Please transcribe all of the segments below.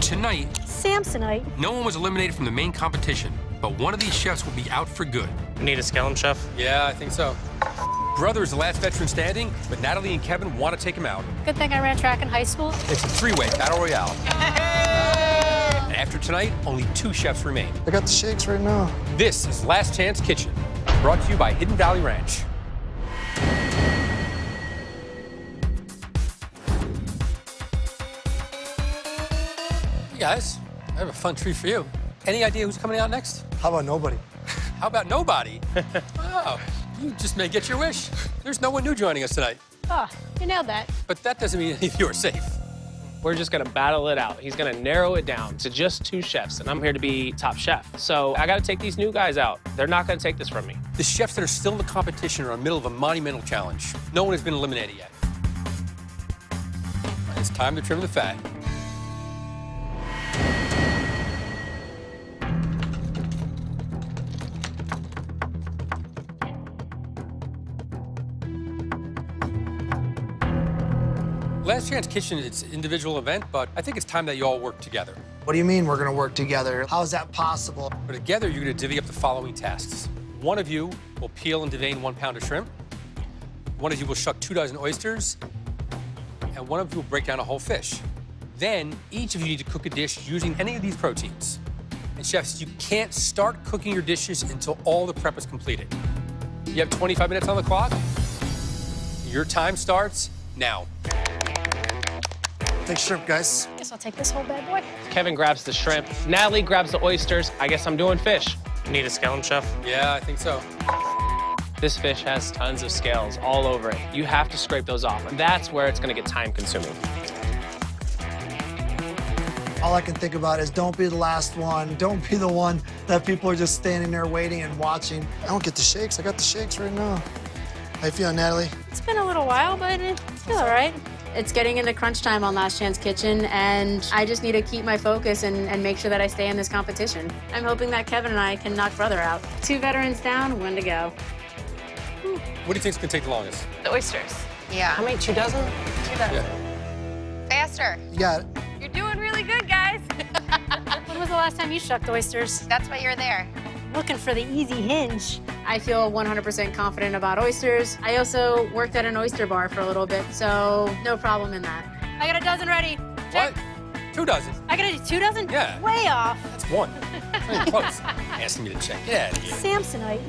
Tonight, Samsonite. no one was eliminated from the main competition, but one of these chefs will be out for good. Need a skeleton chef? Yeah, I think so. Brother is the last veteran standing, but Natalie and Kevin want to take him out. Good thing I ran track in high school. It's a three-way battle royale. And after tonight, only 2 chefs remain. I got the shakes right now. This is Last Chance Kitchen, brought to you by Hidden Valley Ranch. Hey guys, I have a fun treat for you. Any idea who's coming out next? How about nobody? How about nobody? Oh, you just may get your wish. There's no one new joining us tonight. Oh, you nailed that. But that doesn't mean any of you are safe. We're just gonna battle it out. He's gonna narrow it down to just 2 chefs, and I'm here to be top chef. So I gotta take these new guys out. They're not gonna take this from me. The chefs that are still in the competition are in the middle of a monumental challenge. No one has been eliminated yet. It's time to trim the fat. Last Chance Kitchen, it's an individual event, but I think it's time that you all work together. What do you mean we're gonna work together? How is that possible? But together, you're gonna divvy up the following tasks. One of you will peel and devein 1 pound of shrimp. One of you will shuck 2 dozen oysters. And one of you will break down a whole fish. Then, each of you need to cook a dish using any of these proteins. And chefs, you can't start cooking your dishes until all the prep is completed. You have 25 minutes on the clock. Your time starts now. Take shrimp, guys. Guess I'll take this whole bad boy. Kevin grabs the shrimp. Natalie grabs the oysters. I guess I'm doing fish. Need a skeleton chef? Yeah, I think so. This fish has tons of scales all over it. You have to scrape those off, and that's where it's gonna get time-consuming. All I can think about is don't be the last one. Don't be the one that people are just standing there waiting and watching. I don't get the shakes. I got the shakes right now. How you feeling, Natalie? It's been a little while, but it's still all right. It's getting into crunch time on Last Chance Kitchen, and I just need to keep my focus and make sure that I stay in this competition. I'm hoping that Kevin and I can knock Brother out. 2 veterans down, 1 to go. What do you think's gonna take the longest? The oysters. Yeah. How many, 2 dozen? 2 dozen. Yeah. Faster. You got it. You're doing really good, guys. When was the last time you shucked oysters? That's why you're there. Looking for the easy hinge. I feel 100% confident about oysters. I also worked at an oyster bar for a little bit, so no problem in that. I got a dozen ready. What? 2 dozen? I gotta do 2 dozen? Yeah. Way off. That's 1. Not even close. Asking me to check. Get out of here. Samsonite.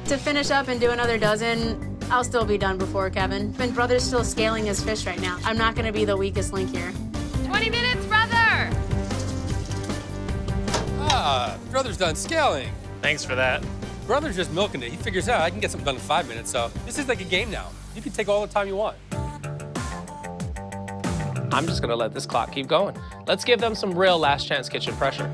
To finish up and do another dozen, I'll still be done before Kevin. And Brother's still scaling his fish right now. I'm not gonna be the weakest link here. 20 minutes, brother! Ah, Brother's done scaling. Thanks for that. Brother's just milking it. He figures out I can get something done in 5 minutes, so this is like a game now. You can take all the time you want. I'm just gonna let this clock keep going. Let's give them some real Last Chance Kitchen pressure.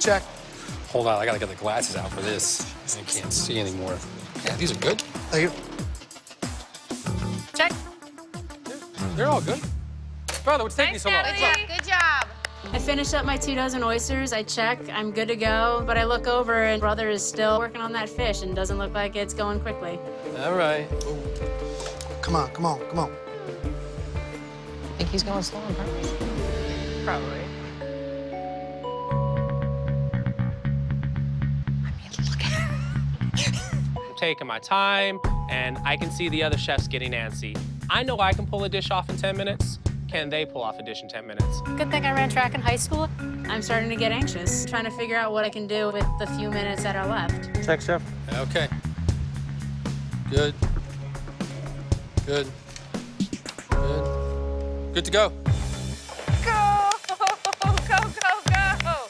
Check. Hold on, I gotta get the glasses out for this. I can't see anymore. Yeah, these are good. Thank you. Check. They're all good. Brother, what's taking you so long? Natalie. Good job. Good job. I finished up my 2 dozen oysters, I check, I'm good to go, but I look over and Brother is still working on that fish and doesn't look like it's going quickly. All right. Come on, come on, come on. I think he's going slow on purpose. Probably. I'm taking my time, and I can see the other chefs getting antsy. I know I can pull a dish off in 10 minutes. Can they pull off a dish in 10 minutes? Good thing I ran track in high school. I'm starting to get anxious, trying to figure out what I can do with the few minutes that are left. Check, chef. Okay. Good. Good. Good. Good to go. Go! Go, go, go!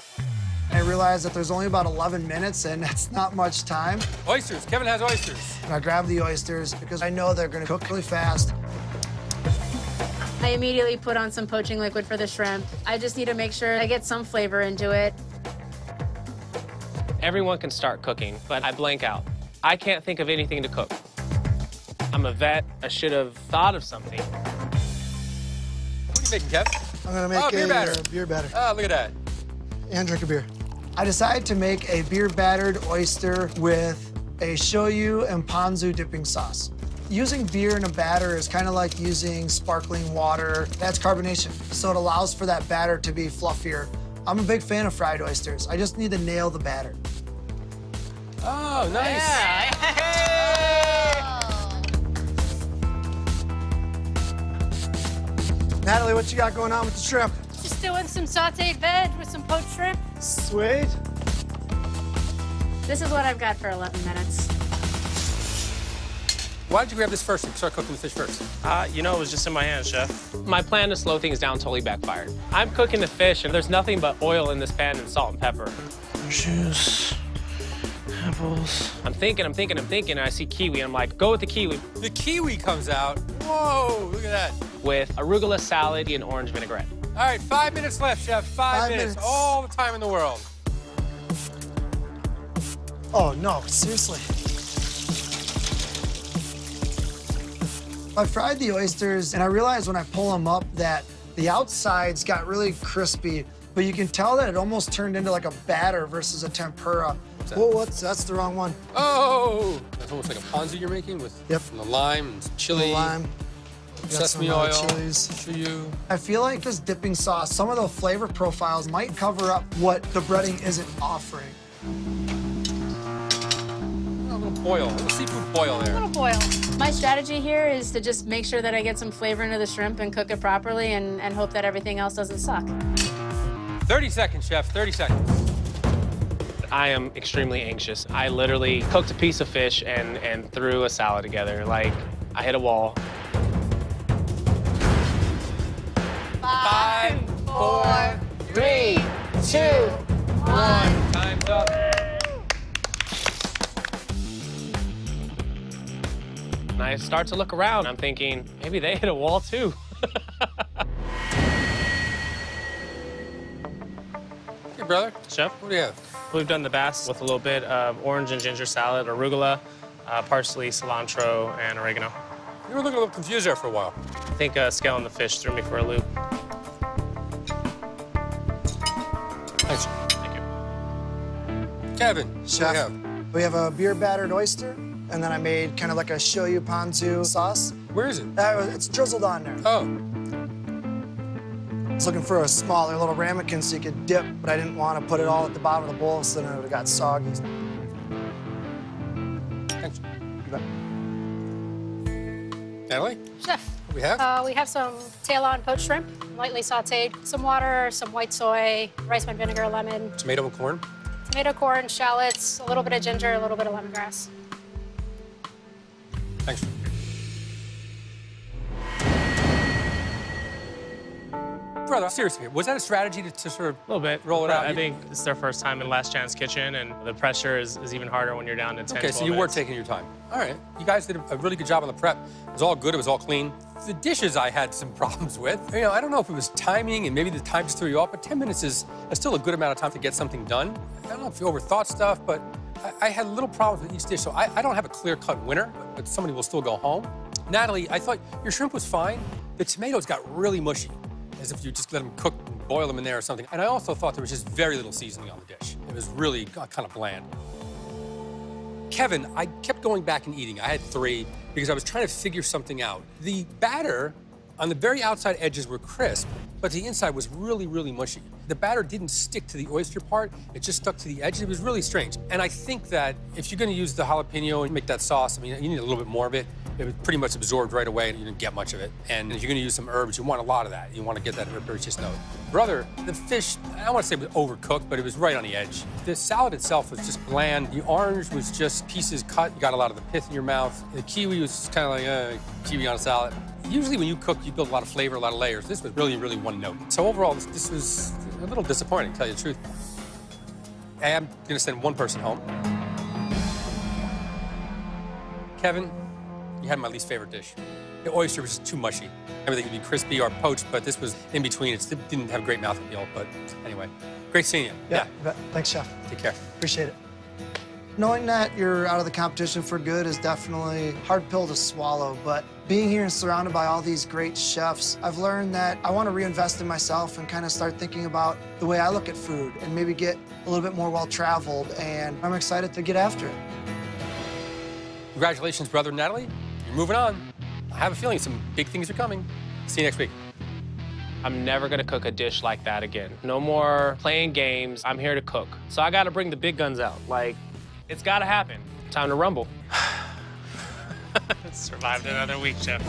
I realized that there's only about 11 minutes, and that's not much time. Oysters. Kevin has oysters. And I grab the oysters because I know they're gonna cook really fast. I immediately put on some poaching liquid for the shrimp. I just need to make sure I get some flavor into it. Everyone can start cooking, but I blank out. I can't think of anything to cook. I'm a vet. I should have thought of something. What are you making, Kev? I'm gonna make beer batter. beer batter. Oh, look at that. And drink a beer. I decided to make a beer battered oyster with a shoyu and ponzu dipping sauce. Using beer in a batter is kind of like using sparkling water. That's carbonation, so it allows for that batter to be fluffier. I'm a big fan of fried oysters. I just need to nail the batter. Oh, nice. Natalie, what you got going on with the shrimp? Just doing some sauteed veg with some poached shrimp. Sweet. This is what I've got for 11 minutes. Why did you grab this first and start cooking the fish first? You know, it was just in my hands, Chef. My plan to slow things down totally backfired. I'm cooking the fish, and there's nothing but oil in this pan and salt and pepper. Juice, apples. I'm thinking, and I see kiwi, and I'm like, go with the kiwi. The kiwi comes out. Whoa, look at that. With arugula salad and orange vinaigrette. All right, 5 minutes left, Chef. 5 minutes. All the time in the world. Oh, no, seriously. I fried the oysters, and I realized when I pull them up that the outsides got really crispy, but you can tell that it almost turned into like a batter versus a tempura. Whoa, that's the wrong one. Oh, that's almost like a ponzu you're making with Yep. the lime and chili, Lime. Got sesame some, oil, chilies. shoyu. I feel like this dipping sauce, some of the flavor profiles might cover up what the breading isn't offering. A little boil, a little seafood boil A there. little boil. My strategy here is to just make sure that I get some flavor into the shrimp and cook it properly and hope that everything else doesn't suck. 30 seconds, Chef, 30 seconds. I am extremely anxious. I literally cooked a piece of fish and threw a salad together. Like, I hit a wall. 5, 4, 3, 2, 1. time's up. And I start to look around. I'm thinking, maybe they hit a wall too. Hey, brother. Chef, What do you have? we've done the bass with a little bit of orange and ginger salad, arugula, parsley, cilantro, and oregano. You were looking a little confused there for a while. I think scaling the fish threw me for a loop. Thanks. Thank you. Kevin, what do Chef, you have? we have a beer battered oyster, and then I made kind of like a shoyu ponzu sauce. Where is it? It's drizzled on there. Oh, I was looking for a smaller little ramekin so you could dip, but I didn't want to put it all at the bottom of the bowl, so then it would have got soggy. thanks. You bet. Natalie, Chef, what do we have? we have some tail-on poached shrimp, lightly sauteed. Some water, some white soy, rice wine vinegar, lemon, Tomato and corn. tomato, corn, shallots, a little bit of ginger, a little bit of lemongrass. Thanks. Brother, seriously, was that a strategy to sort of A little bit. roll it out? I think it's their first time in Last Chance Kitchen, and the pressure is even harder when you're down to 10, Okay, so 12 you were minutes. taking your time. All right. You guys did a really good job on the prep. It was all good. It was all clean. The dishes I had some problems with. You know, I don't know if it was timing and maybe the time just threw you off, but 10 minutes is still a good amount of time to get something done. I don't know if you overthought stuff, but I had little problems with each dish, so I don't have a clear-cut winner, but somebody will still go home. Natalie, I thought your shrimp was fine. The tomatoes got really mushy, as if you just let them cook and boil them in there or something. And I also thought there was just very little seasoning on the dish. It was really kind of bland. Kevin, I kept going back and eating. I had 3 because I was trying to figure something out. The batter on the very outside edges were crisp, but the inside was really, really mushy. The batter didn't stick to the oyster part. It just stuck to the edges. It was really strange. And I think that if you're going to use the jalapeno and make that sauce, I mean, you need a little bit more of it. It was pretty much absorbed right away, and you didn't get much of it. And if you're going to use some herbs, you want a lot of that. You want to get that herbaceous note. Brother, the fish, I don't want to say it was overcooked, but it was right on the edge. The salad itself was just bland. The orange was just pieces cut. You got a lot of the pith in your mouth. The kiwi was kind of like kiwi on a salad. Usually when you cook, you build a lot of flavor, a lot of layers. This was really, really one note. So overall, this was a little disappointing, to tell you the truth. I am going to send one person home. Kevin, you had my least favorite dish. The oyster was just too mushy. Everything could be crispy or poached, but this was in between. It didn't have great mouthfeel, but anyway. Great seeing you. Yeah. Thanks, Chef. Take care. Appreciate it. Knowing that you're out of the competition for good is definitely a hard pill to swallow, but being here and surrounded by all these great chefs, I've learned that I want to reinvest in myself and kind of start thinking about the way I look at food and maybe get a little bit more well-traveled, and I'm excited to get after it. Congratulations, brother. Natalie, You're moving on. I have a feeling some big things are coming. See you next week. I'm never gonna cook a dish like that again. No more playing games. I'm here to cook. So I gotta bring the big guns out. Like, it's gotta happen. Time to rumble. Survived another week, Chef.